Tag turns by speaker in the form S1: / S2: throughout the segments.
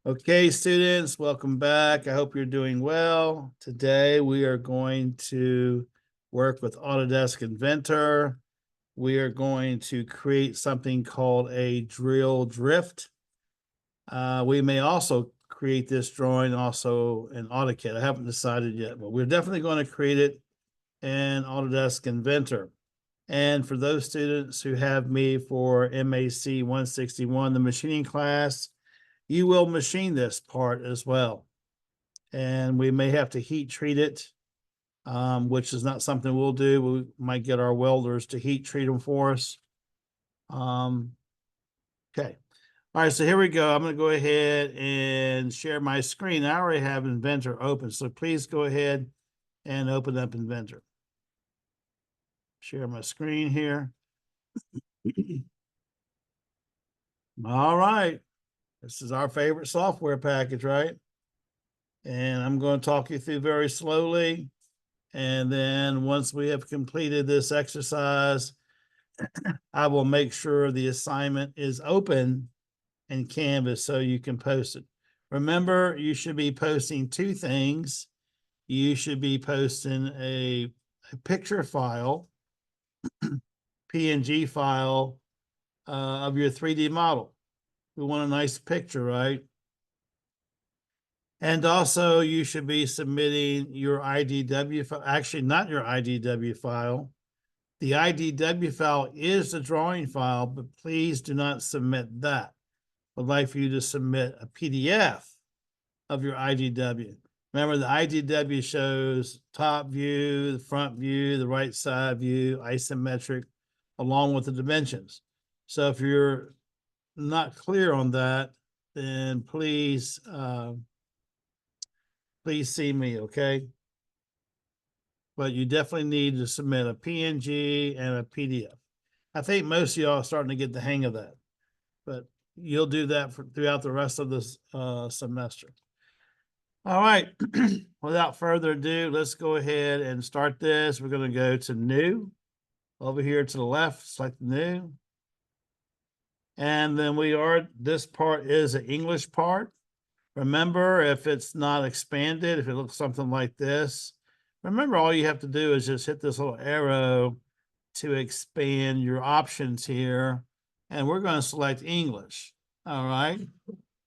S1: Okay, students, welcome back. I hope you're doing well. Today we are going to work with Autodesk Inventor. We are going to create something called a drill drift. We may also create this drawing also in AutoCAD. I haven't decided yet, but we're definitely going to create it in Autodesk Inventor. And for those students who have me for MAC 161, the machining class, you will machine this part as well. And we may have to heat treat it, which is not something we'll do. We might get our welders to heat treat them for us. Okay. All right, so here we go. I'm going to go ahead and share my screen. I already have Inventor open, so please go ahead and open up Inventor. Share my screen here. All right. This is our favorite software package, right? And I'm going to talk you through very slowly. And then once we have completed this exercise, I will make sure the assignment is open in Canvas so you can post it. Remember, you should be posting two things. You should be posting a picture file, PNG file of your 3D model. We want a nice picture, right? And also you should be submitting your IDW file, actually not your IDW file. The IDW file is the drawing file, but please do not submit that. I'd like for you to submit a PDF of your IDW. Remember, the IDW shows top view, the front view, the right side view, isometric, along with the dimensions. So if you're not clear on that, then please see me, okay? But you definitely need to submit a PNG and a PDF. I think most of y'all are starting to get the hang of that, but you'll do that throughout the rest of this semester. All right, without further ado, let's go ahead and start this. We're going to go to New. Over here to the left, select New. And then this part is an English part. Remember, if it's not expanded, if it looks something like this, remember all you have to do is just hit this little arrow to expand your options here. And we're going to select English. All right.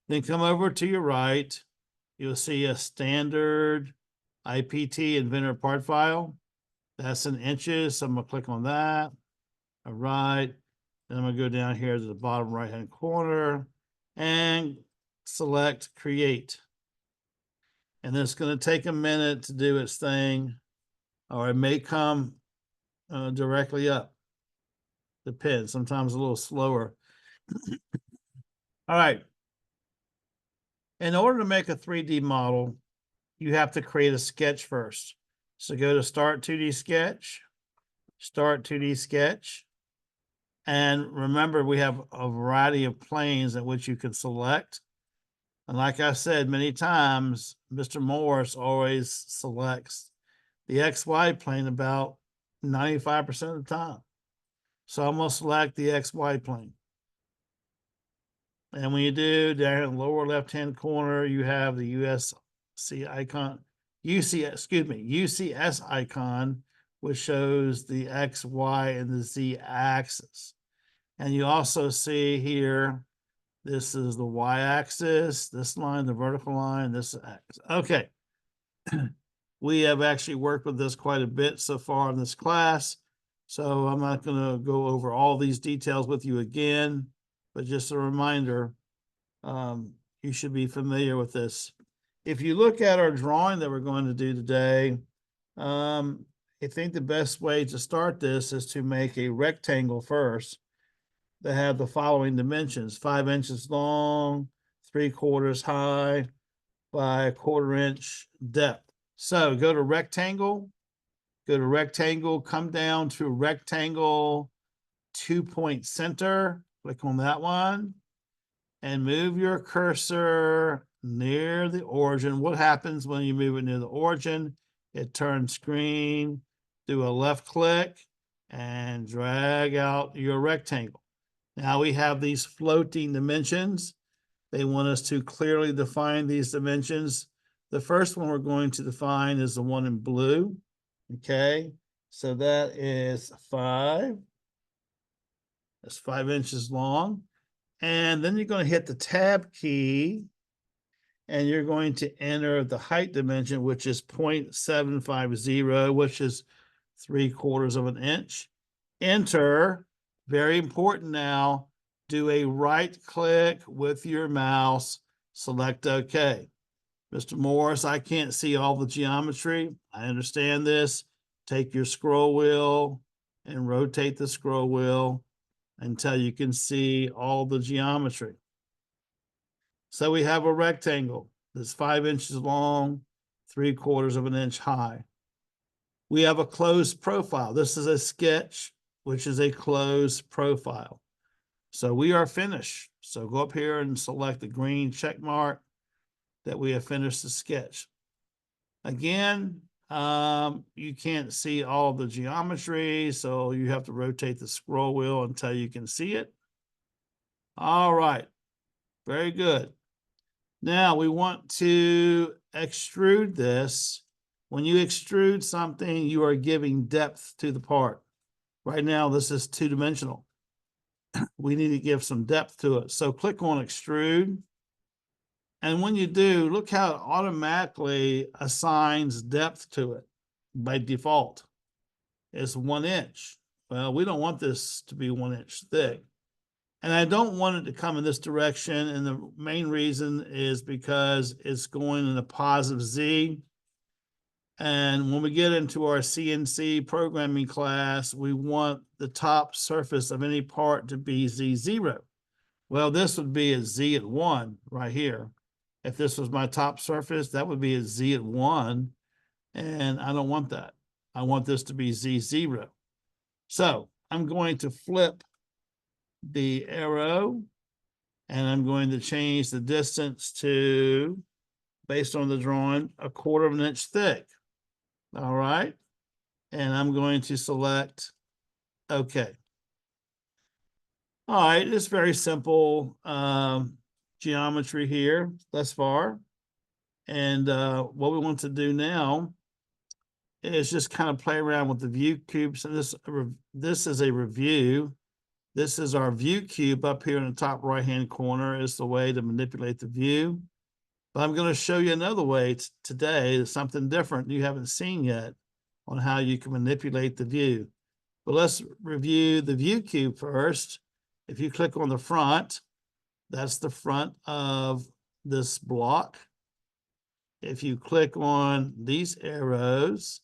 S1: Then come over to your right. You'll see a standard IPT Inventor part file. That's in inches. So I'm going to click on that. All right. Then I'm going to go down here to the bottom right-hand corner and select Create. And then it's going to take a minute to do its thing, or it may come directly up. Depends. Sometimes a little slower. All right. In order to make a 3D model, you have to create a sketch first. So go to Start 2D Sketch, Start 2D Sketch. And remember, we have a variety of planes at which you can select. And like I said many times, Mr. Morris always selects the XY plane about 95% of the time. So I'm going to select the XY plane. And when you do, down in the lower left-hand corner, you have the UCS icon, which shows the X, Y, and the Z axis. And you also see here, this is the Y axis, this line, the vertical line, this axis. Okay. We have actually worked with this quite a bit so far in this class. So I'm not going to go over all these details with you again, but just a reminder, you should be familiar with this. If you look at our drawing that we're going to do today, I think the best way to start this is to make a rectangle first that have the following dimensions: 5 inches long, 3/4 high by 1/4 inch depth. So go to rectangle, come down to rectangle 2-point center, click on that one, and move your cursor near the origin. What happens when you move it near the origin? It turns green. Do a left click and drag out your rectangle. Now we have these floating dimensions. They want us to clearly define these dimensions. The first one we're going to define is the one in blue. Okay, so that is 5. That's 5 inches long. And then you're going to hit the tab key and you're going to enter the height dimension, which is 0.750, which is 3/4 of an inch. Enter. Very important now. Do a right click with your mouse, select OK. Mr. Morris, I can't see all the geometry. I understand this. Take your scroll wheel and rotate the scroll wheel until you can see all the geometry. So we have a rectangle that's 5 inches long, 3/4 of an inch high. We have a closed profile. This is a sketch, which is a closed profile. So we are finished. So go up here and select the green check mark that we have finished the sketch. Again, you can't see all the geometry, so you have to rotate the scroll wheel until you can see it. All right, very good. Now we want to extrude this. When you extrude something, you are giving depth to the part. Right now, this is 2-dimensional. We need to give some depth to it. So click on extrude. And when you do, look how it automatically assigns depth to it by default. It's 1 inch. Well, we don't want this to be 1 inch thick. And I don't want it to come in this direction. And the main reason is because it's going in a positive Z. And when we get into our CNC programming class, we want the top surface of any part to be Z0. Well, this would be a Z at 1 right here. If this was my top surface, that would be a Z at 1. And I don't want that. I want this to be Z0. So I'm going to flip the arrow and I'm going to change the distance to, based on the drawing, 1/4 of an inch thick. All right. And I'm going to select OK. All right. It's very simple geometry here thus far. And what we want to do now is just kind of play around with the view cubes. And this is a review. This is our view cube up here in the top right-hand corner is the way to manipulate the view. But I'm going to show you another way today, something different you haven't seen yet on how you can manipulate the view. But let's review the view cube first. If you click on the front, that's the front of this block. If you click on these arrows,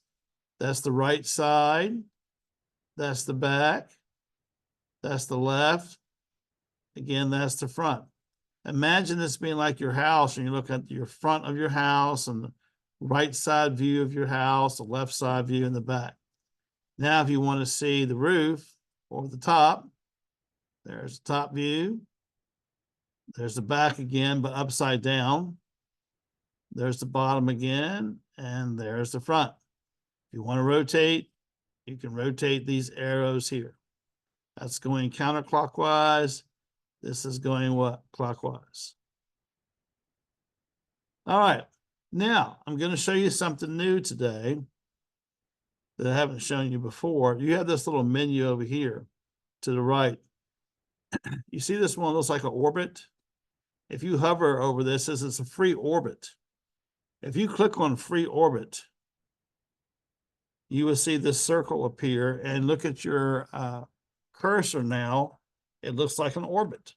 S1: that's the right side, that's the back, that's the left. Again, that's the front. Imagine this being like your house, and you look at your front of your house and the right side view of your house, the left side view in the back. Now, if you want to see the roof or the top, there's the top view. There's the back again, but upside down. There's the bottom again, and there's the front. If you want to rotate, you can rotate these arrows here. That's going counterclockwise. This is going what? Clockwise. All right. Now, I'm going to show you something new today that I haven't shown you before. You have this little menu over here to the right. You see this one looks like an orbit? If you hover over this, it says it's a free orbit. If you click on free orbit, you will see this circle appear, and look at your cursor now. It looks like an orbit.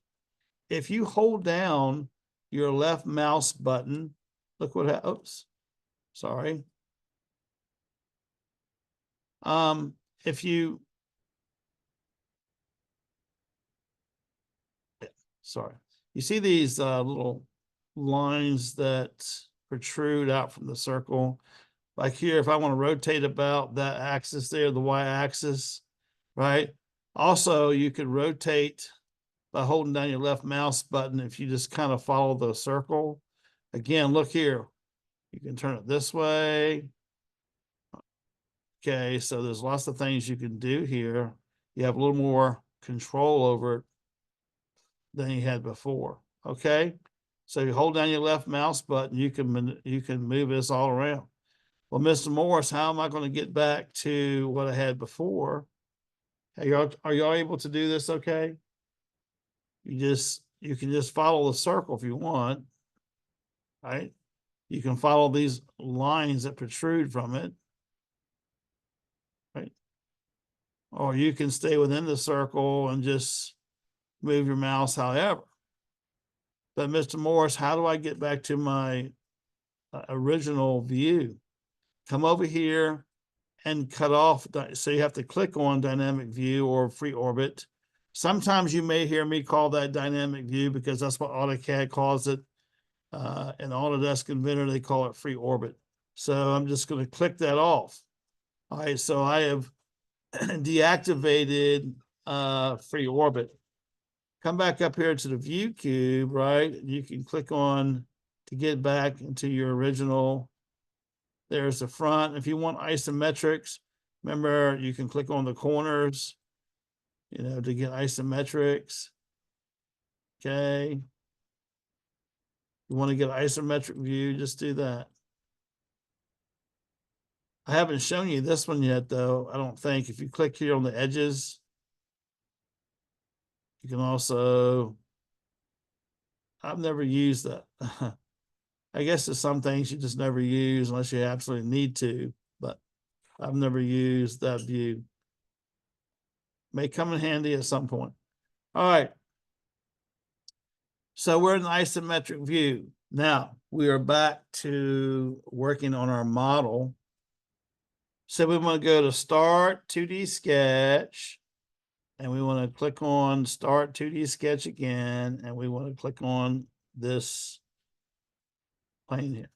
S1: If you hold down your left mouse button, look what happens. Oops, sorry. If you, sorry, you see these little lines that protrude out from the circle. Like here, if I want to rotate about that axis there, the y-axis, right? Also, you could rotate by holding down your left mouse button if you just kind of follow the circle. Again, look here. You can turn it this way. Okay, so there's lots of things you can do here. You have a little more control over it than you had before, okay? So you hold down your left mouse button, you can move this all around. Well, Mr. Morris, how am I going to get back to what I had before? Are y'all able to do this okay? You can just follow the circle if you want, right? You can follow these lines that protrude from it, right? Or you can stay within the circle and just move your mouse however. But Mr. Morris, how do I get back to my original view? Come over here and cut off. So you have to click on dynamic view or free orbit. Sometimes you may hear me call that dynamic view because that's what AutoCAD calls it. In Autodesk Inventor, they call it free orbit. So I'm just going to click that off. All right, so I have deactivated free orbit. Come back up here to the view cube, right? You can click on to get back into your original. There's the front. If you want isometrics, remember you can click on the corners, to get isometrics. Okay. You want to get an isometric view, just do that. I haven't shown you this one yet, though, I don't think. If you click here on the edges, you can also, I've never used that. I guess there's some things you just never use unless you absolutely need to, but I've never used that view. May come in handy at some point. All right. So we're in the isometric view. Now we are back to working on our model. So we want to go to Start 2D Sketch, and we want to click on Start 2D Sketch again, and we want to click on this plane here.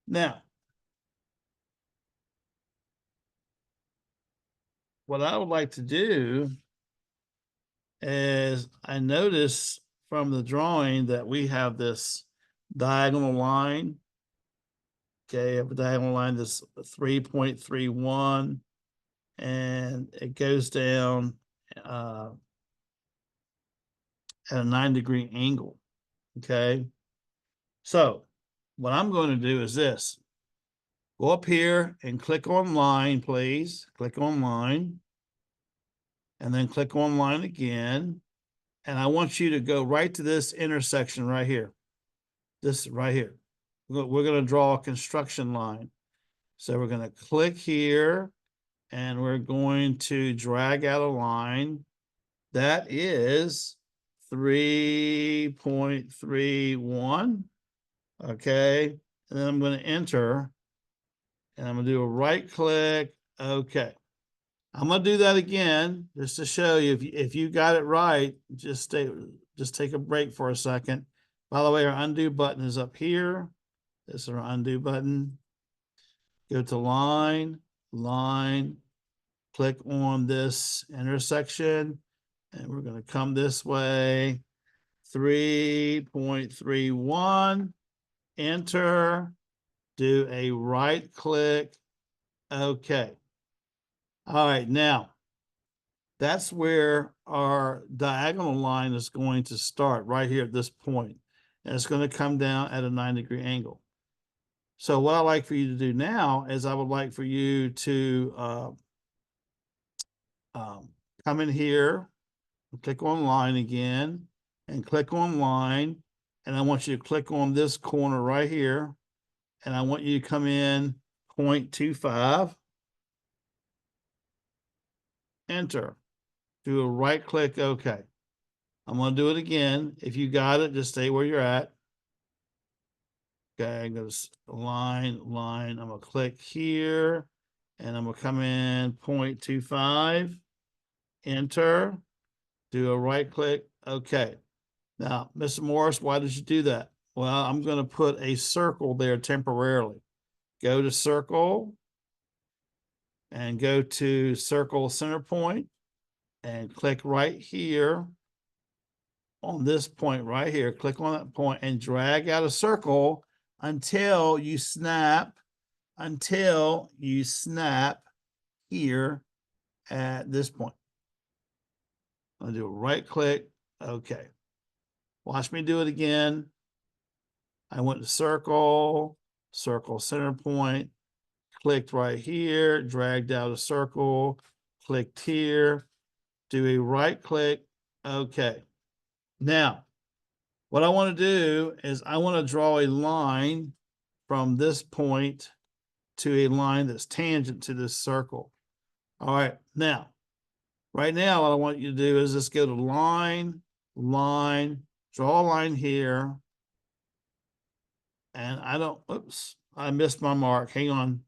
S1: Now, what I would like to do is I notice from the drawing that we have this diagonal line. Okay, I have a diagonal line that's 3.31, and it goes down at a 9-degree angle. Okay, so what I'm going to do is this. Go up here and click on line, please. Click on line. And then click on line again. And I want you to go right to this intersection right here. This right here. We're going to draw a construction line. So we're going to click here and we're going to drag out a line. That is 3.31. Okay. And then I'm going to enter. And I'm going to do a right click. Okay. I'm going to do that again just to show you if you got it right, just take a break for a second. By the way, our undo button is up here. This is our undo button. Go to line, click on this intersection, and we're going to come this way. 3.31, enter, do a right click. Okay. All right, now that's where our diagonal line is going to start right here at this point. And it's going to come down at a 9-degree angle. So what I'd like for you to do now is I would like for you to come in here, click on line again, and click on line. And I want you to click on this corner right here. And I want you to come in 0.25. Enter. Do a right click, okay. I'm going to do it again. If you got it, just stay where you're at. Okay, I'm going to line. I'm going to click here, and I'm going to come in 0.25. Enter. Do a right click, okay. Now, Mr. Morris, why did you do that? Well, I'm going to put a circle there temporarily. Go to circle, and go to circle center point. And click right here on this point right here. Click on that point and drag out a circle until you snap here at this point. I'll do a right click. Okay. Watch me do it again. I went to circle, circle center point, clicked right here, dragged out a circle, clicked here, do a right click. Okay. Now, what I want to do is I want to draw a line from this point to a line that's tangent to this circle. All right. Now, right now, what I want you to do is just go to line, line, draw a line here. And oops, I missed my mark. Hang on.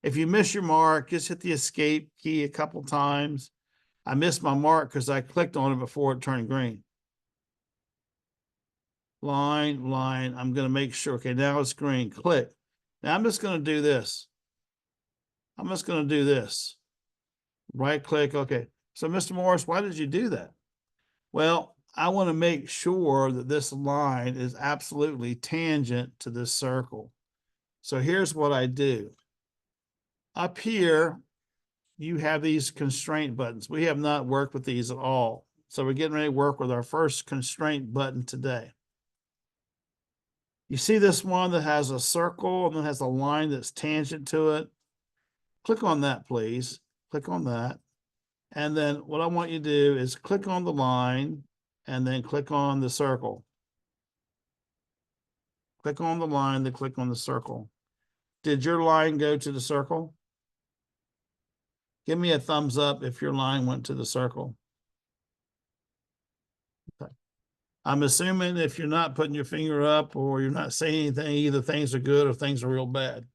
S1: If you miss your mark, just hit the escape key a couple times. I missed my mark because I clicked on it before it turned green. Line, line. I'm going to make sure. Okay, now it's green. Click. Now I'm just going to do this. I'm just going to do this. Right click. Okay. So, Mr. Morris, why did you do that? Well, I want to make sure that this line is absolutely tangent to this circle. So here's what I do. Up here, you have these constraint buttons. We have not worked with these at all. So we're getting ready to work with our first constraint button today. You see this one that has a circle and then has a line that's tangent to it. Click on that, please. Click on that. And then what I want you to do is click on the line and then click on the circle. Click on the line, then click on the circle. Did your line go to the circle? Give me a thumbs up if your line went to the circle. Okay. I'm assuming if you're not putting your finger up or you're not saying anything, either things are good or things are real bad.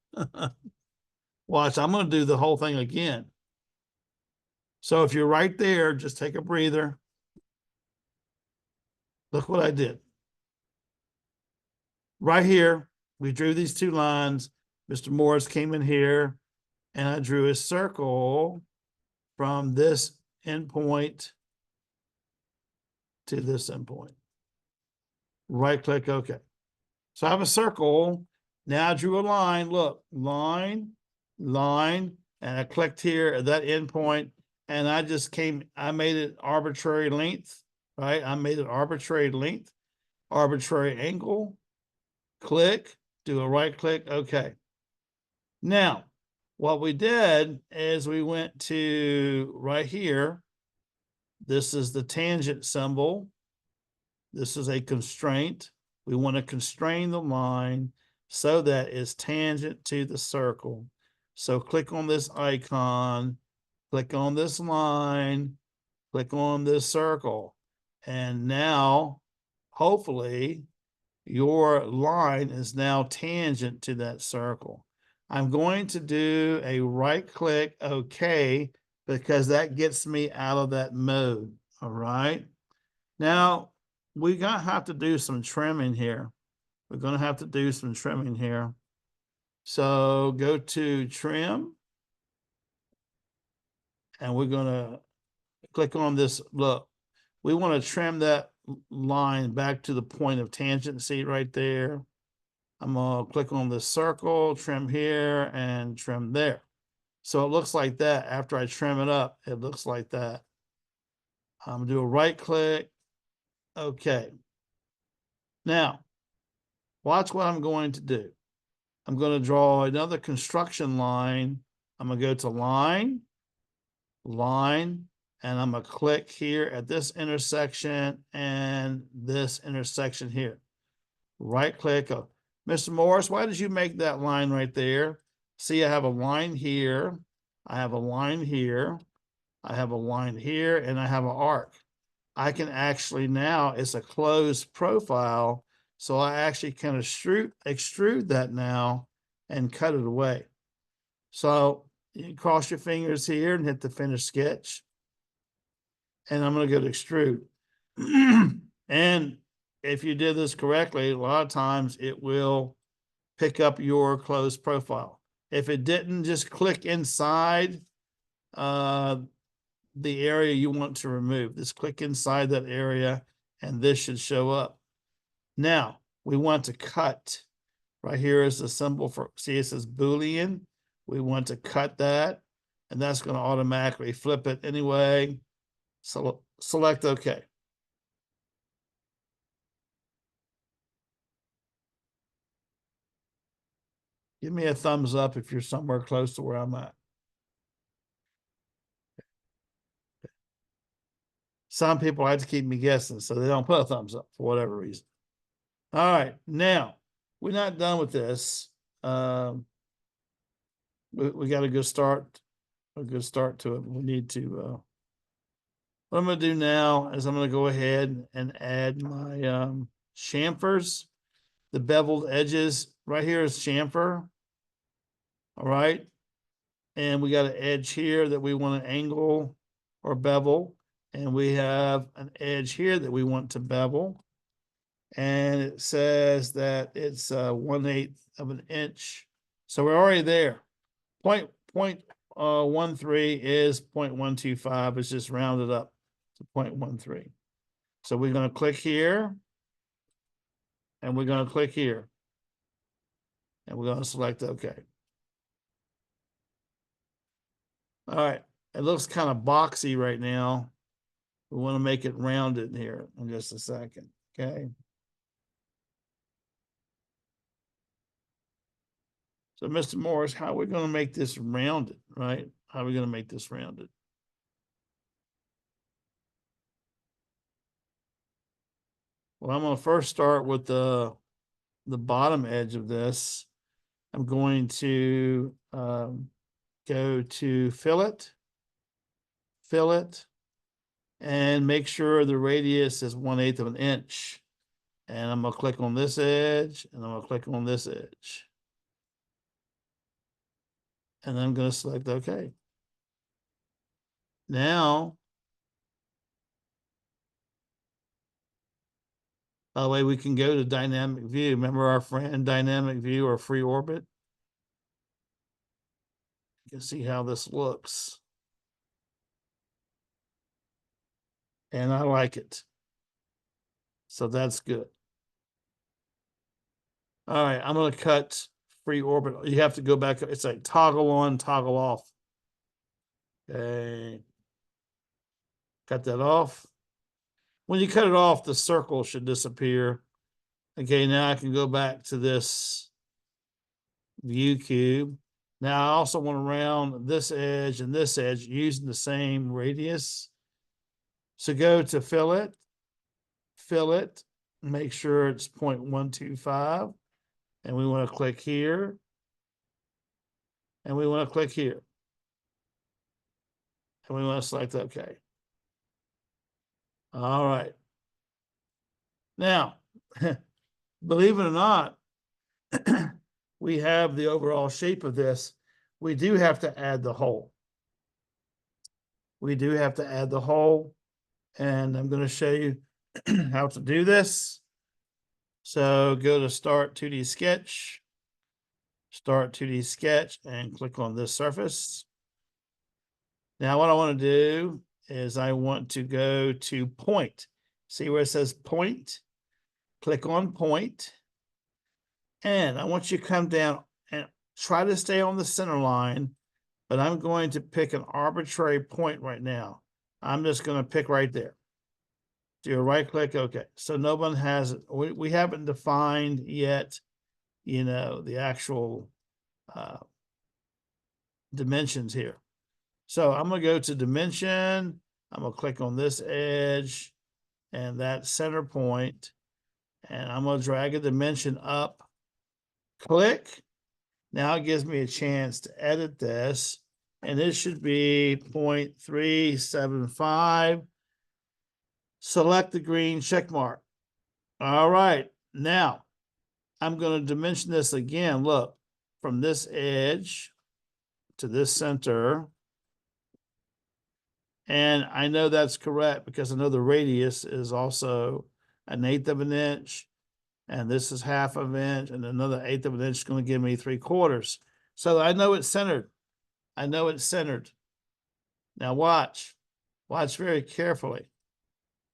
S1: Watch, I'm going to do the whole thing again. So if you're right there, just take a breather. Look what I did. Right here, we drew these two lines. Mr. Morris came in here and I drew a circle from this endpoint to this endpoint. Right click, okay. So I have a circle. Now I drew a line. Look, line, line, and I clicked here at that endpoint, and I made it arbitrary length, right? I made it arbitrary length, arbitrary angle, click, do a right click, okay. Now, what we did is we went to right here. This is the tangent symbol. This is a constraint. We want to constrain the line so that it's tangent to the circle. So click on this icon, click on this line, click on this circle. And now, hopefully, your line is now tangent to that circle. I'm going to do a right click OK because that gets me out of that mode. All right. Now, we're going to have to do some trimming here. We're going to have to do some trimming here. So go to trim. And we're going to click on this. Look, we want to trim that line back to the point of tangency right there. I'm going to click on the circle, trim here, and trim there. So it looks like that. After I trim it up, it looks like that. I'm going to do a right click. Okay. Now, watch what I'm going to do. I'm going to draw another construction line. I'm going to go to line, line, and I'm going to click here at this intersection and this intersection here. Right click. Oh, Mr. Morris, why did you make that line right there? See, I have a line here. I have a line here. I have a line here, and I have an arc. I can actually now, it's a closed profile, so I actually can extrude that now and cut it away. So you cross your fingers here and hit the finish sketch. And I'm going to go to extrude. And if you did this correctly, a lot of times it will pick up your closed profile. If it didn't, just click inside the area you want to remove. Just click inside that area and this should show up. Now, we want to cut. Right here is the symbol for, see, it says Boolean. We want to cut that, and that's going to automatically flip it anyway. So select OK. Give me a thumbs up if you're somewhere close to where I'm at. Some people like to keep me guessing, so they don't put a thumbs up for whatever reason. All right, now we're not done with this. We got a good start to it. We need to. What I'm going to do now is I'm going to go ahead and add my chamfers, the beveled edges. Right here is chamfer. All right. And we got an edge here that we want to angle or bevel. And we have an edge here that we want to bevel. And it says that it's 1/8 of an inch. So we're already there. 0.13 is 0.125. It's just rounded up to 0.13. So we're going to click here. And we're going to click here. And we're going to select OK. All right. It looks kind of boxy right now. We want to make it rounded here in just a second. Okay. So, Mr. Morris, how are we going to make this rounded, right? How are we going to make this rounded? Well, I'm going to first start with the bottom edge of this. I'm going to go to fillet, and make sure the radius is 1/8 of an inch. And I'm going to click on this edge, and I'm going to click on this edge. And I'm going to select OK. Now, by the way, we can go to dynamic view. Remember our friend dynamic view or free orbit? You can see how this looks. And I like it. So that's good. All right, I'm going to cut free orbit. You have to go back. It's like toggle on, toggle off. Okay. Cut that off. When you cut it off, the circle should disappear. Okay, now I can go back to this view cube. Now I also want to round this edge and this edge using the same radius. So go to fillet, make sure it's 0.125. And we want to click here. And we want to click here. And we want to select OK. All right. Now, believe it or not, we have the overall shape of this. We do have to add the hole. We do have to add the hole. And I'm going to show you how to do this. So go to Start 2D Sketch. Start 2D Sketch and click on this surface. Now what I want to do is I want to go to point. See where it says point? Click on point. And I want you to come down and try to stay on the center line, but I'm going to pick an arbitrary point right now. I'm just going to pick right there. Do a right click, OK. So no one has it. We haven't defined yet, you know, the actual dimensions here. So I'm going to go to dimension. I'm going to click on this edge and that center point, and I'm going to drag a dimension up. Click. Now it gives me a chance to edit this, and this should be 0.375. Select the green check mark. All right. Now I'm going to dimension this again. Look, from this edge to this center. And I know that's correct because I know the radius is also 1/8 of an inch. And this is 1/2 of an inch. And another 1/8 of an inch is going to give me 3/4. So I know it's centered. I know it's centered. Now watch. Watch very carefully.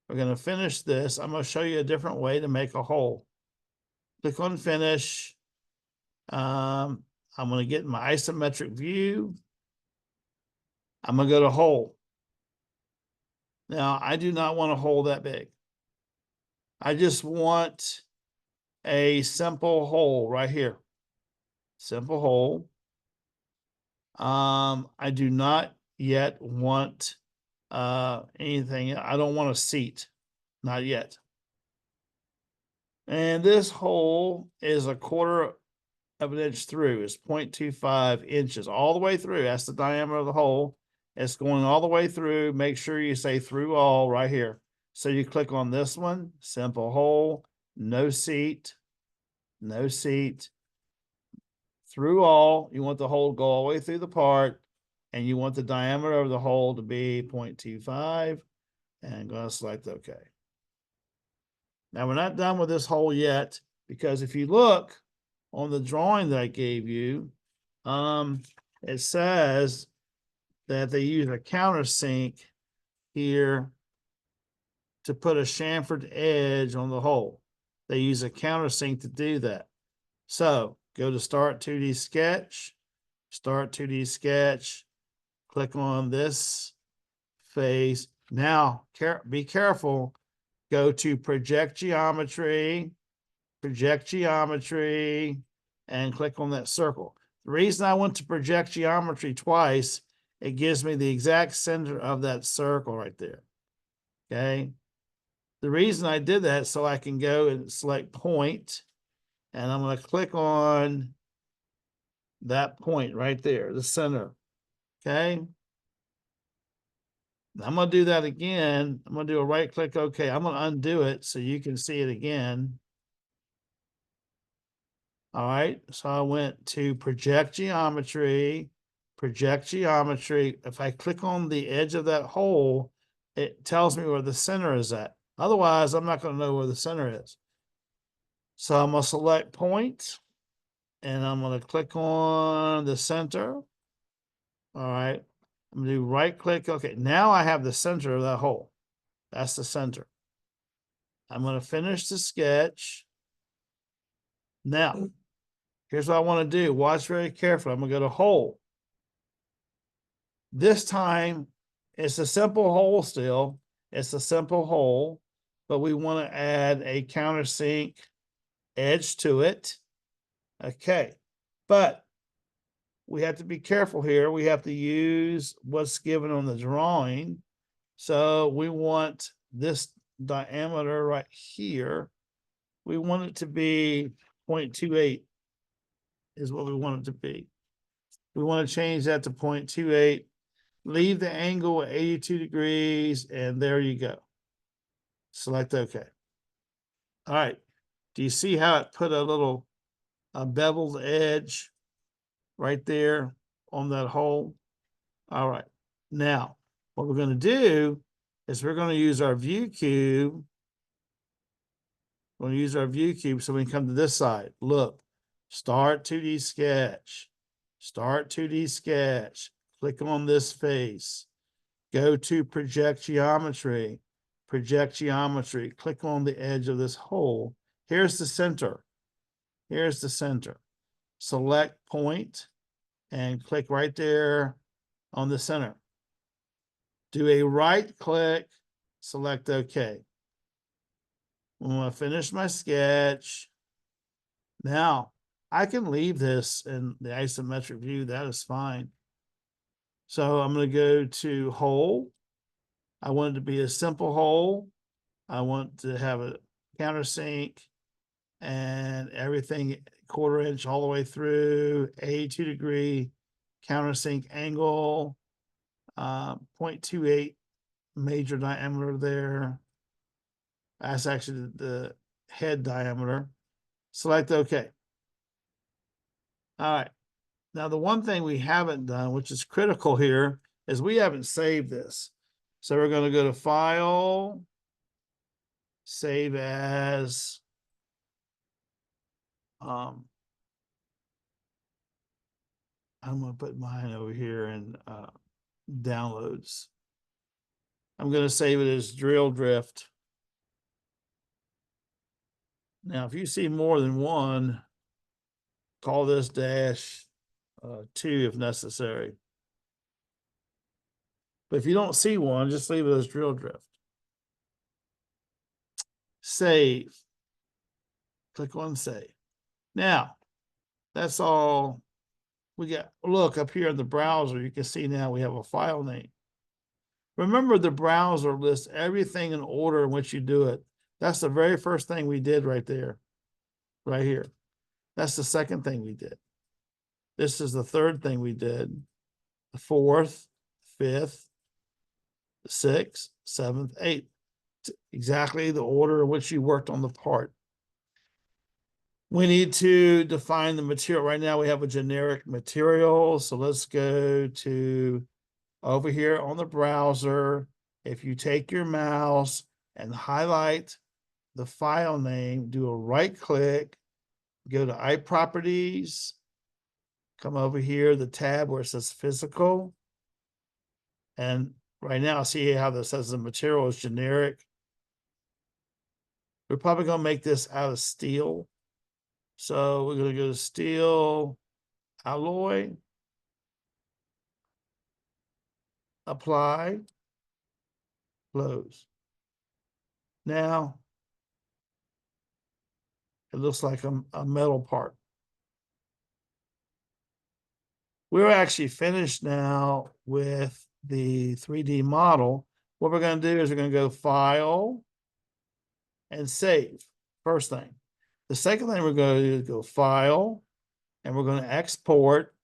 S1: We're going to finish this. I'm going to show you a different way to make a hole. Click on Finish. I'm going to get my isometric view. I'm going to go to Hole. Now, I do not want a hole that big. I just want a simple hole right here. simple hole. I do not yet want anything. I don't want a seat, not yet. And this hole is 1/4 of an inch through. It's 0.25 inches all the way through. That's the diameter of the hole. It's going all the way through. Make sure you say through all right here. So you click on this one, simple hole, no seat, no seat. Through all, you want the hole to go all the way through the part, and you want the diameter of the hole to be 0.25, and I'm going to select OK. Now we're not done with this hole yet, because if you look on the drawing that I gave you, it says that they use a countersink here to put a chamfered edge on the hole. They use a countersink to do that. So go to Start 2D Sketch, Start 2D Sketch, click on this face. Now, be careful. Go to Project Geometry, and click on that circle. The reason I went to Project Geometry twice, it gives me the exact center of that circle right there. Okay. The reason I did that is so I can go and select point, and I'm going to click on that point right there, the center. Okay. I'm going to do that again. I'm going to do a right click. Okay. I'm going to undo it so you can see it again. All right. So I went to Project Geometry, Project Geometry. If I click on the edge of that hole, it tells me where the center is at. Otherwise, I'm not going to know where the center is. So I'm going to select point, and I'm going to click on the center. All right. I'm going to do right click. Okay. Now I have the center of that hole. That's the center. I'm going to finish the sketch. Now, here's what I want to do. Watch very carefully. I'm going to go to hole. This time, it's a simple hole still. It's a simple hole, but we want to add a countersink edge to it. Okay, but we have to be careful here. We have to use what's given on the drawing. So we want this diameter right here. We want it to be 0.28 is what we want it to be. We want to change that to 0.28. Leave the angle at 82 degrees, and there you go. Select OK. All right. Do you see how it put a little beveled edge right there on that hole? All right. Now, what we're going to do is we're going to use our view cube. We're going to use our view cube so we can come to this side. Look, Start 2D Sketch. Start 2D Sketch. Click on this face. Go to Project Geometry. Project Geometry. Click on the edge of this hole. Here's the center. Here's the center. Select point and click right there on the center. Do a right click, select OK. I'm going to finish my sketch. Now, I can leave this in the isometric view. That is fine. So I'm going to go to hole. I want it to be a simple hole. I want to have a countersink and everything 1/4 inch all the way through, 82 degree countersink angle, 0.28 major diameter there. That's actually the head diameter. Select OK. All right. Now, the one thing we haven't done, which is critical here, is we haven't saved this. So we're going to go to File, Save As. I'm going to put mine over here in Downloads. I'm going to save it as Drill Drift. Now, if you see more than one, call this -2 if necessary. But if you don't see one, just leave it as Drill Drift. Save. Click on Save. Now, That's all we got. Look up here in the browser, you can see now we have a file name. Remember, the browser lists everything in order in which you do it. That's the very first thing we did right there, right here. That's the second thing we did. This is the third thing we did. The fourth, fifth, sixth, seventh, eighth. Exactly the order in which you worked on the part. We need to define the material. Right now we have a generic material. So let's go to over here on the browser. If you take your mouse and highlight the file name, do a right click, go to iProperties, come over here, the tab where it says physical. And right now, see how this says the material is generic. We're probably going to make this out of steel. So we're going to go to steel alloy, apply, close. Now it looks like a metal part. We're actually finished now with the 3D model. What we're going to do is we're going to go File and Save. First thing. The second thing we're going to do is go File, and we're going to export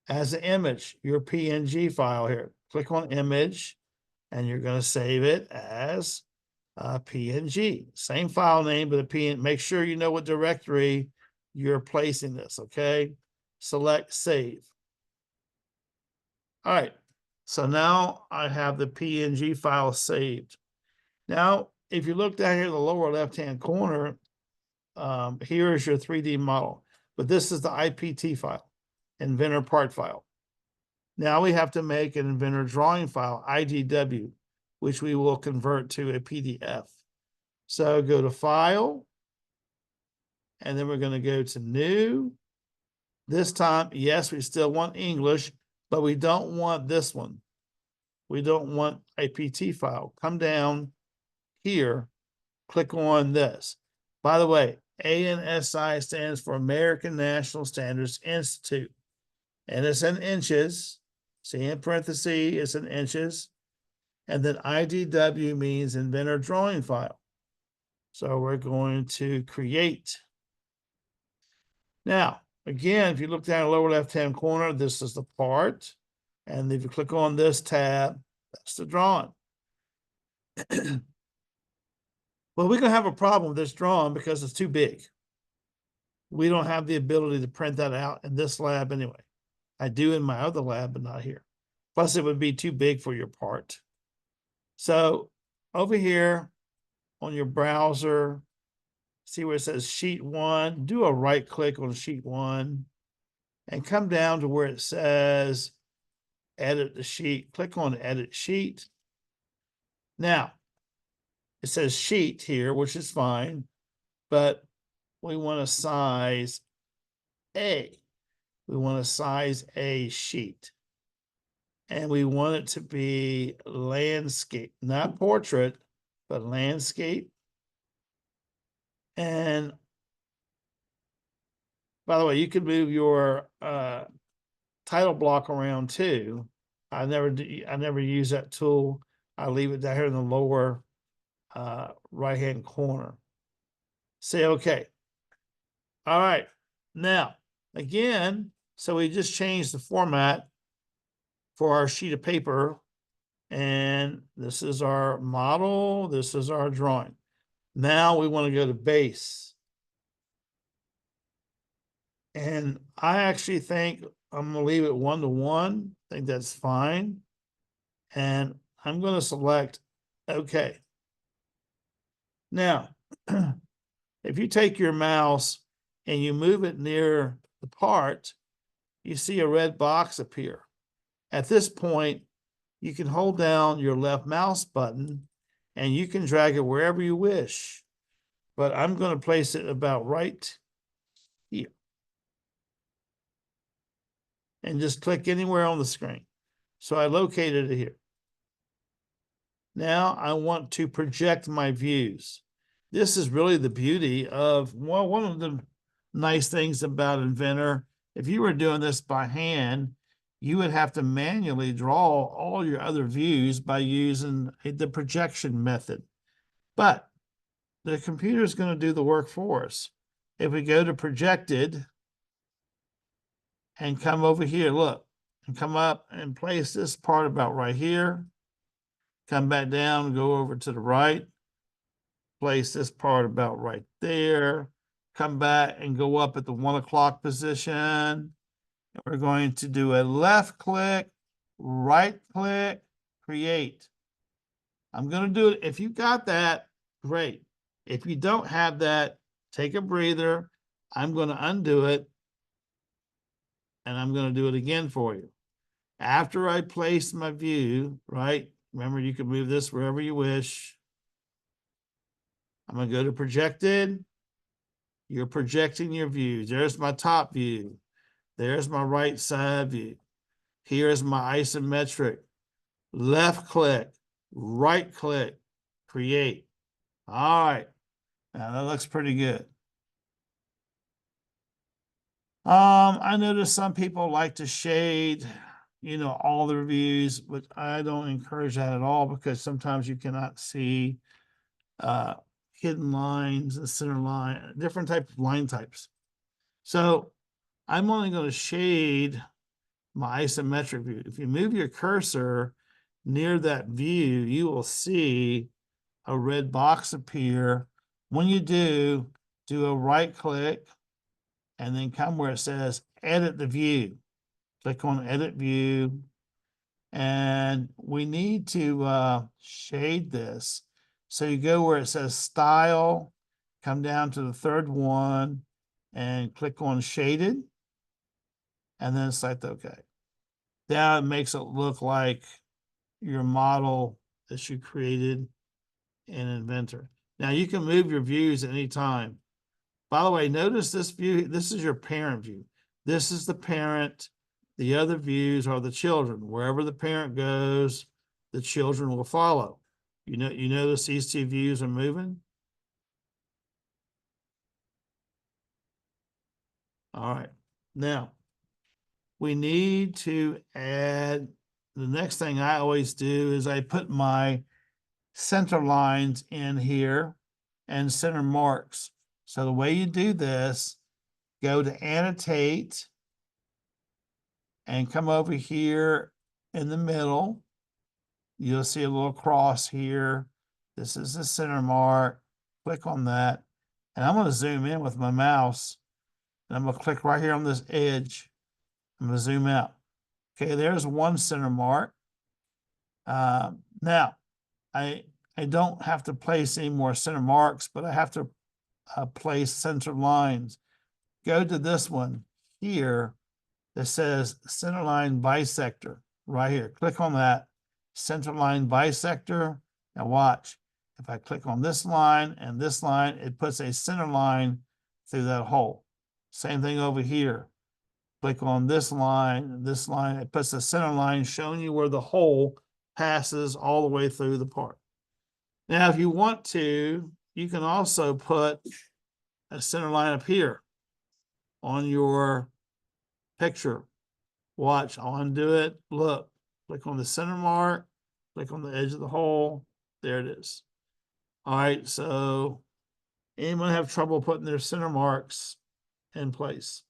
S1: as an image, your PNG file here. Click on Image, and you're going to save it as a PNG. Same file name, but a PNG. Make sure you know what directory you're placing this, okay? Select Save. All right, so now I have the PNG file saved. Now, if you look down here in the lower left-hand corner, here is your 3D model, but this is the IPT file, inventor part file. Now we have to make an inventor drawing file, IDW, which we will convert to a PDF. So go to File, and then we're going to go to New. This time, yes, we still want English, but we don't want this one. We don't want a PT file. Come down here, click on this. By the way, ANSI stands for American National Standards Institute, and it's in inches. See in parentheses, it's in inches. And then IDW means inventor drawing file. So we're going to create. Now, again, if you look down the lower left-hand corner, this is the part. And if you click on this tab, that's the drawing. Well, we're going to have a problem with this drawing because it's too big. We don't have the ability to print that out in this lab anyway. I do in my other lab, but not here. Plus, it would be too big for your part. So over here on your browser, see where it says Sheet 1, do a right click on Sheet 1 and come down to where it says Edit the Sheet. Click on Edit Sheet. Now, it says Sheet here, which is fine, but we want a size A. We want a size A sheet. And we want it to be landscape, not portrait, but landscape. And by the way, you can move your title block around too. I never use that tool. I leave it down here in the lower right-hand corner. Say okay. All right. Now, again, so we just changed the format for our sheet of paper. And this is our model. This is our drawing. Now we want to go to base. And I actually think I'm going to leave it 1:1. I think that's fine. And I'm going to select OK. Now, if you take your mouse and you move it near the part, you see a red box appear. At this point, you can hold down your left mouse button and you can drag it wherever you wish. But I'm going to place it about right here. And just click anywhere on the screen. So I located it here. Now I want to project my views. This is really the beauty of, well, one of the nice things about Inventor. If you were doing this by hand, you would have to manually draw all your other views by using the projection method. But the computer is going to do the work for us. If we go to projected and come over here, look, and come up and place this part about right here, come back down, go over to the right, place this part about right there, come back and go up at the 1 o'clock position. We're going to do a left click, right click, create. I'm going to do it. If you got that, great. If you don't have that, take a breather. I'm going to undo it. And I'm going to do it again for you. After I place my view, right? Remember, you can move this wherever you wish. I'm going to go to projected. You're projecting your views. There's my top view. There's my right side view. Here's my isometric. Left click, right click, create. All right. Now that looks pretty good. I noticed some people like to shade, all the reviews, but I don't encourage that at all because sometimes you cannot see hidden lines, a center line, different type of line types. So I'm only going to shade my isometric view. If you move your cursor near that view, you will see a red box appear. When you do a right click and then come where it says edit the view. Click on edit view. And we need to shade this. So you go where it says style, come down to the third one and click on shaded. And then select OK. Now it makes it look like your model that you created in Inventor. Now you can move your views at any time. By the way, notice this view. This is your parent view. This is the parent. The other views are the children. Wherever the parent goes, the children will follow. You notice these two views are moving? All right. Now, we need to add, the next thing I always do is I put my center lines in here and center marks. So the way you do this, go to annotate and come over here in the middle. You'll see a little cross here. This is the center mark. Click on that. And I'm going to zoom in with my mouse. And I'm going to click right here on this edge. I'm going to zoom out. Okay, there's one center mark. Now, I don't have to place any more center marks, but I have to place center lines. Go to this one here that says centerline bisector right here. Click on that centerline bisector. Now watch. If I click on this line and this line, it puts a center line through that hole. Same thing over here. Click on this line and this line. It puts a center line showing you where the hole passes all the way through the part. Now, if you want to, you can also put a center line up here on your picture. Watch, I'll undo it. Look, click on the center mark, click on the edge of the hole. There it is. All right, so anyone have trouble putting their center marks in place?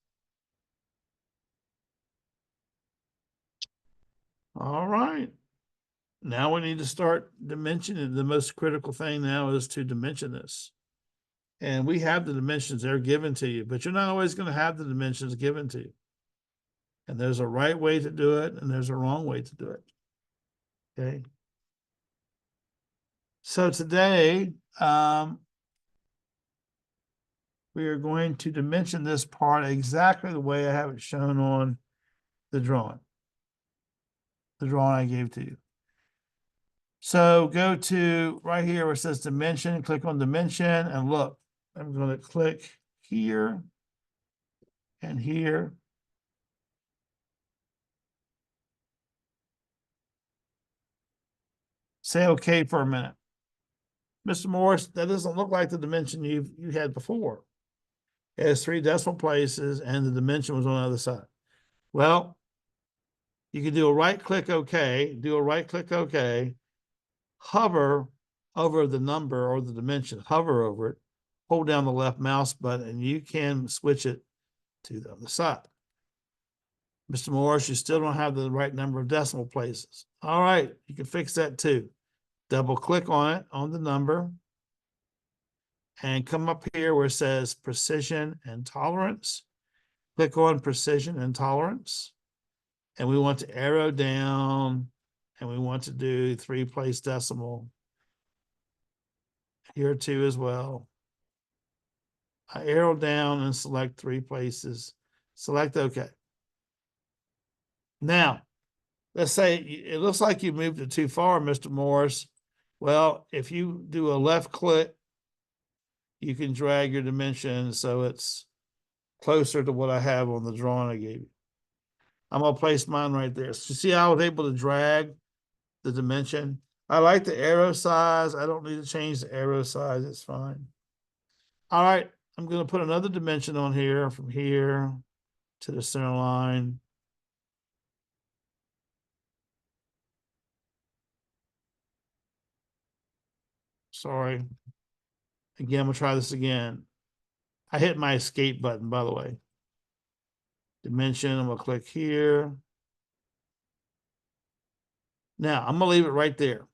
S1: All right. Now we need to start dimensioning. The most critical thing now is to dimension this. And we have the dimensions, they're given to you, but you're not always going to have the dimensions given to you. And there's a right way to do it, and there's a wrong way to do it. Okay. So today, we are going to dimension this part exactly the way I have it shown on the drawing I gave to you. So go to right here where it says dimension, click on dimension, and look, I'm going to click here and here. Say okay for a minute. Mr. Morris, that doesn't look like the dimension you had before. It has 3 decimal places and the dimension was on the other side. Well, you can do a right click OK, hover over the number or the dimension, hover over it, hold down the left mouse button, and you can switch it to the other side. Mr. Morris, you still don't have the right number of decimal places. All right, you can fix that too. Double click on it, on the number, and come up here where it says precision and tolerance. Click on precision and tolerance. And we want to arrow down, and we want to do 3-place decimal here too as well. I arrow down and select 3 places. Select OK. Now, let's say it looks like you moved it too far, Mr. Morris. Well, if you do a left click, you can drag your dimension so it's closer to what I have on the drawing I gave you. I'm going to place mine right there. So you see how I was able to drag the dimension? I like the arrow size. I don't need to change the arrow size. It's fine. All right. I'm going to put another dimension on here from here to the center line. Sorry. Again, I'm going to try this again. I hit my escape button, by the way. Dimension, I'm going to click here. Now, I'm going to leave it right there.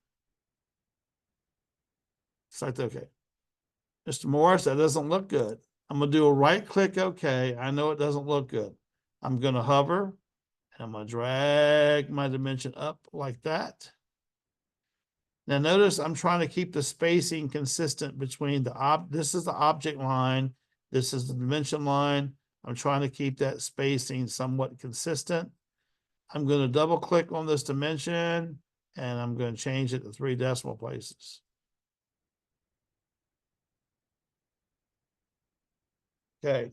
S1: Select OK. Mr. Morris, that doesn't look good. I'm going to do a right click OK. I know it doesn't look good. I'm going to hover, and I'm going to drag my dimension up like that. Now notice I'm trying to keep the spacing consistent between this is the object line, this is the dimension line. I'm trying to keep that spacing somewhat consistent. I'm going to double click on this dimension, and I'm going to change it to 3 decimal places. Okay.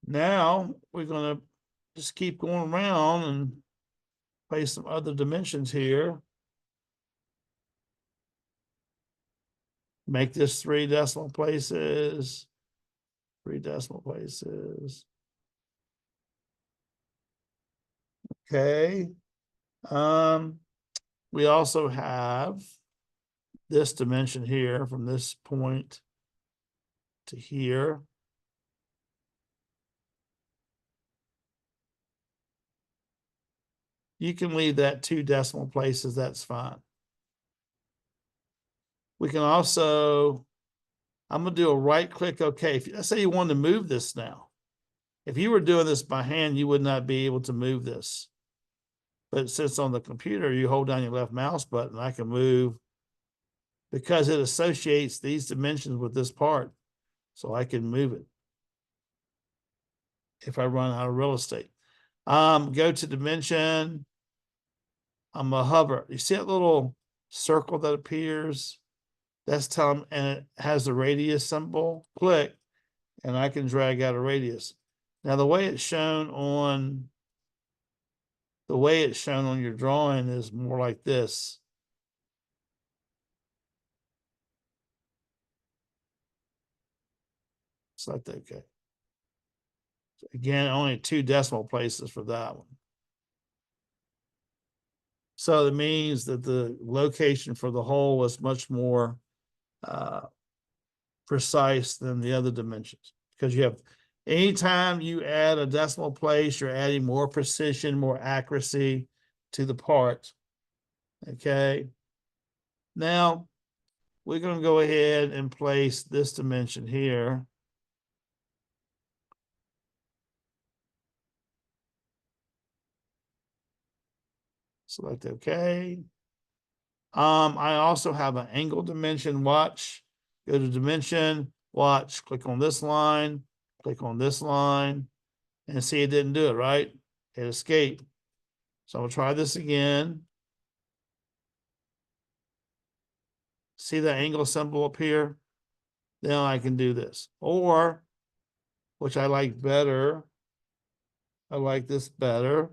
S1: Now we're going to just keep going around and place some other dimensions here. Make this 3 decimal places. 3 decimal places. Okay. We also have this dimension here from this point to here. You can leave that 2 decimal places, that's fine. We can also, I'm going to do a right click OK. Let's say you wanted to move this now. If you were doing this by hand, you would not be able to move this. But since on the computer, you hold down your left mouse button, I can move because it associates these dimensions with this part. So I can move it if I run out of real estate. Go to dimension. I'm going to hover. You see that little circle that appears? That's telling, and it has the radius symbol. Click, and I can drag out a radius. Now, the way it's shown on your drawing is more like this. Select OK. Again, only 2 decimal places for that one. So it means that the location for the hole is much more precise than the other dimensions, because you have, anytime you add a decimal place, you're adding more precision, more accuracy to the part. Okay. Now we're going to go ahead and place this dimension here. Select OK. I also have an angle dimension. Watch. Go to dimension. Watch. Click on this line. Click on this line. And see, it didn't do it, right? Hit escape. So I'll try this again. See the angle symbol up here? Then I can do this. Or, which I like better, I like this better,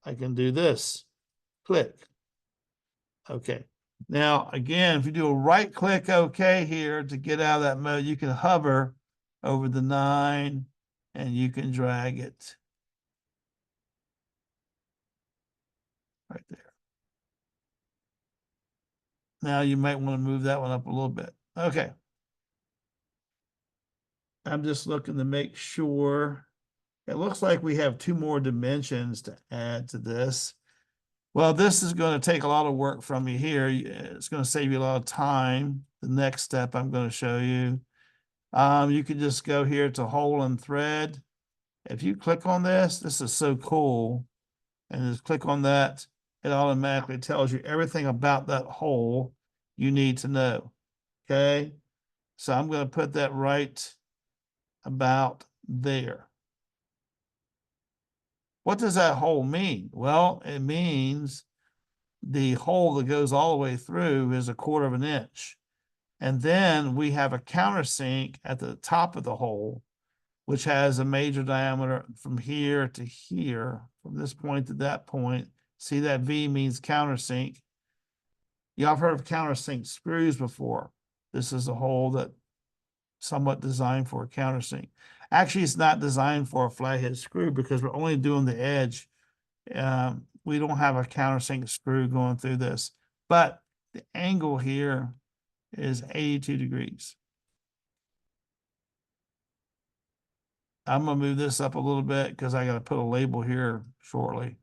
S1: I can do this. Click. Okay. Now, again, if you do a right click OK here to get out of that mode, you can hover over the 9 and you can drag it right there. Now you might want to move that one up a little bit. Okay. I'm just looking to make sure. It looks like we have 2 more dimensions to add to this. Well, this is going to take a lot of work from you here. It's going to save you a lot of time. The next step I'm going to show you. You can just go here to hole and thread. If you click on this is so cool. And just click on that. It automatically tells you everything about that hole you need to know. Okay. So I'm going to put that right about there. What does that hole mean? Well, it means the hole that goes all the way through is 1/4 of an inch. And then we have a countersink at the top of the hole, which has a major diameter from here to here, from this point to that point. See, that V means countersink. Y'all have heard of countersink screws before. This is a hole that somewhat designed for a countersink. Actually, it's not designed for a flathead screw because we're only doing the edge. We don't have a countersink screw going through this, but the angle here is 82 degrees. I'm gonna move this up a little bit because I gotta put a label here shortly.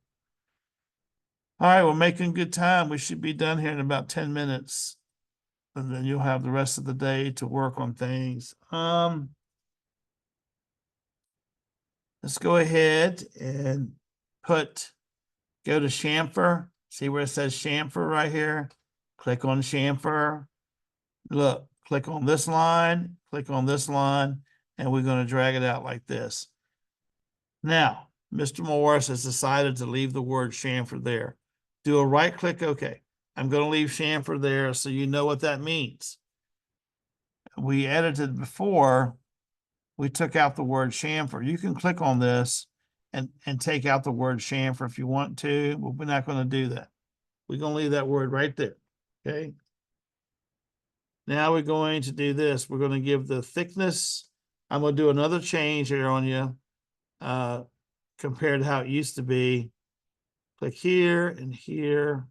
S1: All right, we're making good time. We should be done here in about 10 minutes. And then you'll have the rest of the day to work on things. Let's go ahead and go to chamfer. See where it says chamfer right here? Click on chamfer. Look, click on this line, and we're going to drag it out like this. Now, Mr. Morris has decided to leave the word chamfer there. Do a right click, OK. I'm going to leave chamfer there so you know what that means. We edited before, we took out the word chamfer. You can click on this and take out the word chamfer if you want to, but we're not going to do that. We're going to leave that word right there, okay? Now we're going to do this. We're going to give the thickness. I'm going to do another change here on you compared to how it used to be. Click here and here.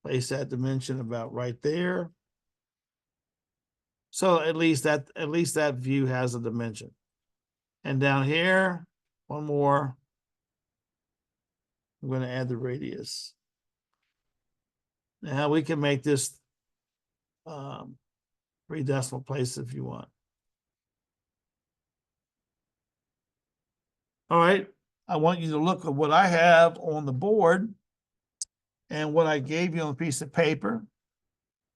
S1: Place that dimension about right there. So at least that view has a dimension. And down here, one more. I'm going to add the radius. Now we can make this 3 decimal places if you want. All right, I want you to look at what I have on the board and what I gave you on a piece of paper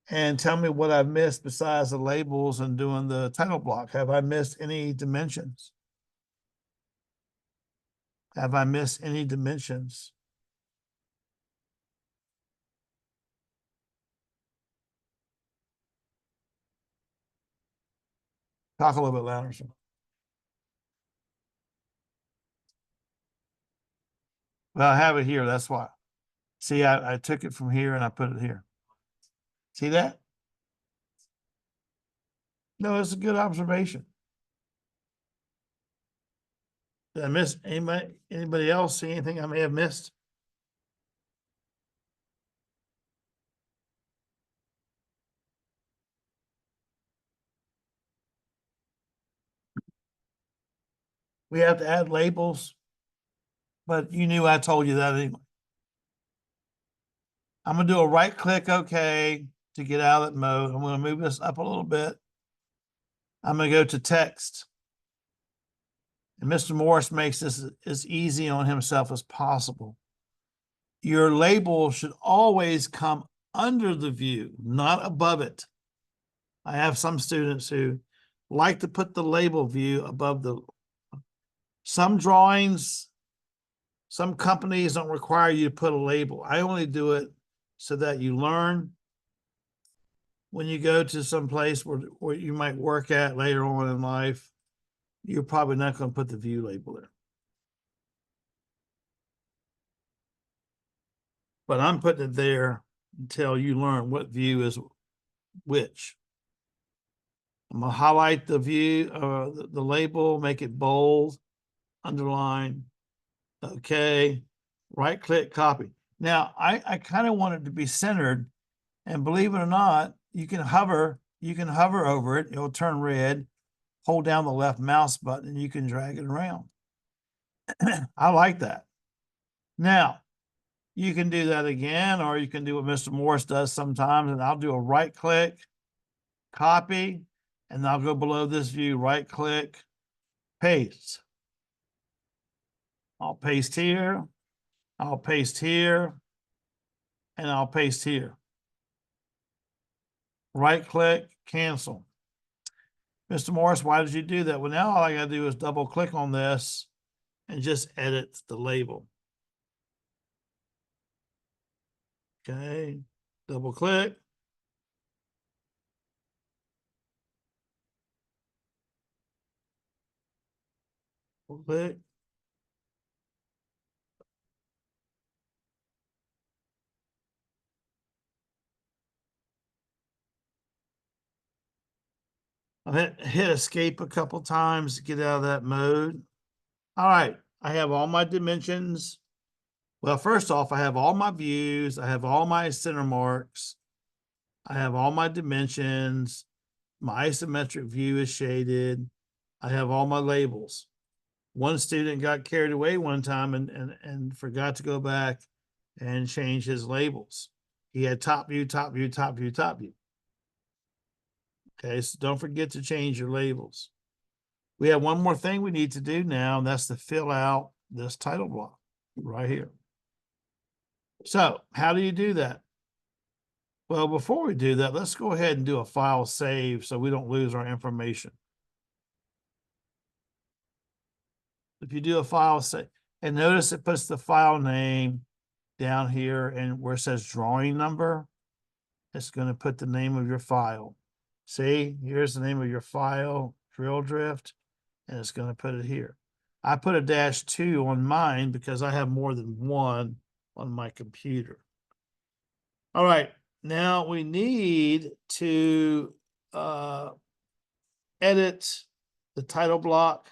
S1: and tell me what I've missed besides the labels and doing the title block. Have I missed any dimensions? Have I missed any dimensions? Talk a little bit louder. Well, I have it here, that's why. See, I took it from here and I put it here. See that? No, it's a good observation. Did I miss anybody else see anything I may have missed? We have to add labels, but you knew I told you that anyway. I'm gonna do a right click OK to get out of that mode. I'm gonna move this up a little bit. I'm gonna go to text. And Mr. Morris makes this as easy on himself as possible. Your label should always come under the view, not above it. I have some students who like to put the label view above the. Some drawings, some companies don't require you to put a label. I only do it so that you learn when you go to some place where you might work at later on in life, you're probably not going to put the view label there. But I'm putting it there until you learn what view is which. I'm gonna highlight the view, the label, make it bold, underline. Okay, right click, copy. Now I kind of want it to be centered, and believe it or not, you can hover over it, it'll turn red, hold down the left mouse button, and you can drag it around. I like that. Now, you can do that again, or you can do what Mr. Morris does sometimes, and I'll do a right click, copy, and I'll go below this view, right click, paste. I'll paste here, I'll paste here, and I'll paste here. Right click, cancel. Mr. Morris, why did you do that? Well, now all I gotta do is double click on this and just edit the label. Okay, double click. Double click. I hit escape a couple times to get out of that mode. All right, I have all my dimensions. Well, first off, I have all my views. I have all my center marks. I have all my dimensions. My isometric view is shaded. I have all my labels. One student got carried away one time and forgot to go back and change his labels. He had top view, top view, top view, top view. Okay, so don't forget to change your labels. We have one more thing we need to do now, and that's to fill out this title block right here. So how do you do that? Well, before we do that, let's go ahead and do a file save so we don't lose our information. If you do a file save, and notice it puts the file name down here, and where it says drawing number, it's going to put the name of your file. See, here's the name of your file, drill drift, and it's going to put it here. I put a -2 on mine because I have more than one on my computer. All right, now we need to edit the title block.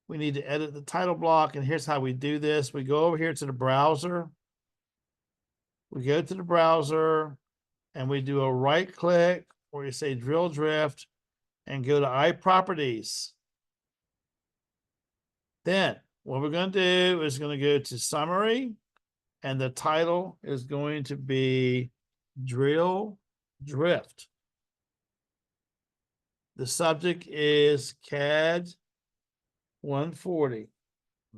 S1: We need to edit the title block, and here's how we do this. We go over here to the browser. We go to the browser, and we do a right click, or you say drill drift, and go to iProperties. Then what we're going to do is going to go to summary, and the title is going to be drill drift. The subject is CAD 140.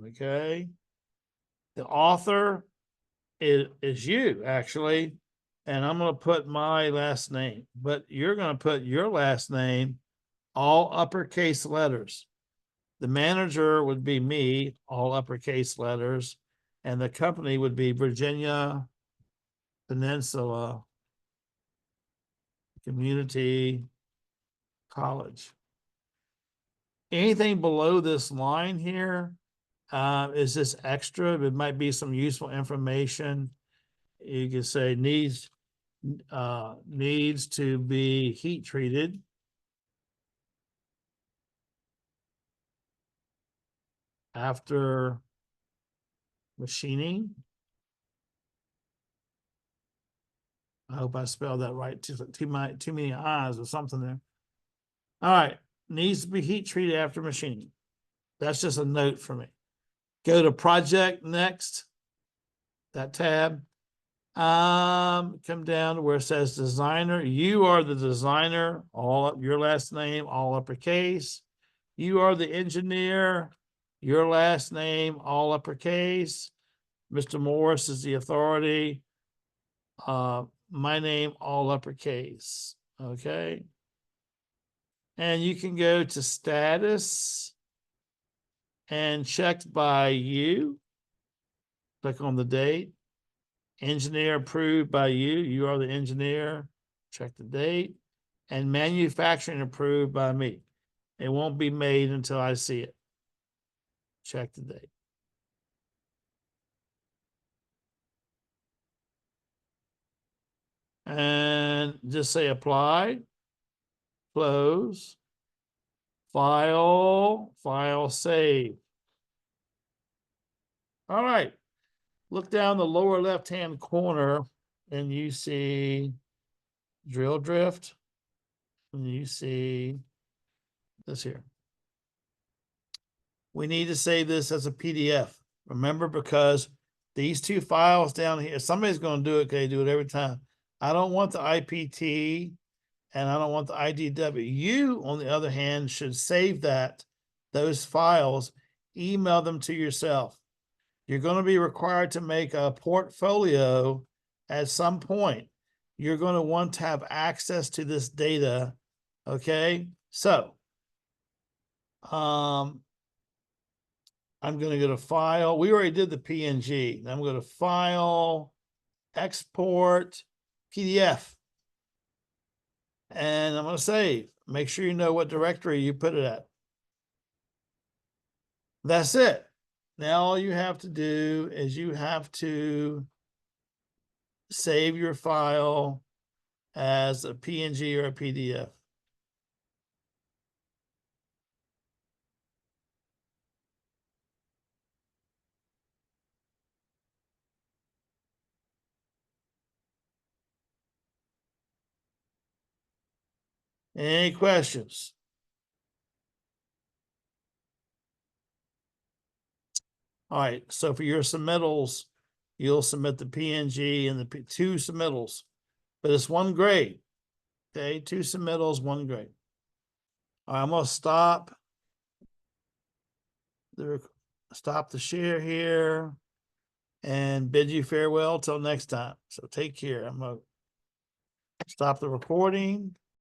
S1: Okay. The author is you, actually. And I'm going to put my last name, but you're going to put your last name, all uppercase letters. The manager would be me, all uppercase letters, and the company would be Virginia Peninsula Community College. Anything below this line here is just extra. It might be some useful information. You can say needs to be heat treated. After machining. I hope I spelled that right. Too many I's or something there. All right, needs to be heat treated after machining. That's just a note for me. Go to project next, that tab. Come down to where it says designer. You are the designer, all up your last name, all uppercase. You are the engineer, your last name, all uppercase. Mr. Morris is the authority. My name, all uppercase. Okay. And you can go to status and checked by you. Click on the date. Engineer approved by you. You are the engineer. Check the date. And manufacturing approved by me. It won't be made until I see it. Check the date. and just say apply, close, file, save. All right. Look down the lower left-hand corner and you see drill drift. And you see this here. We need to save this as a PDF. Remember, because these two files down here, somebody's going to do it because they do it every time. I don't want the IPT and I don't want the IDW. You, on the other hand, should save those files, email them to yourself. You're going to be required to make a portfolio at some point. You're going to want to have access to this data. Okay. So, I'm going to go to file. We already did the PNG. I'm going to file, export, PDF. And I'm going to save. Make sure you know what directory you put it at. That's it. Now all you have to do is you have to save your file as a PNG or a PDF. Any questions? All right, so for your submittals, you'll submit the PNG and the two submittals, but it's one grade. Okay, two submittals, one grade. All right, I'm gonna stop the share here and bid you farewell till next time. So take care. I'm gonna stop the recording.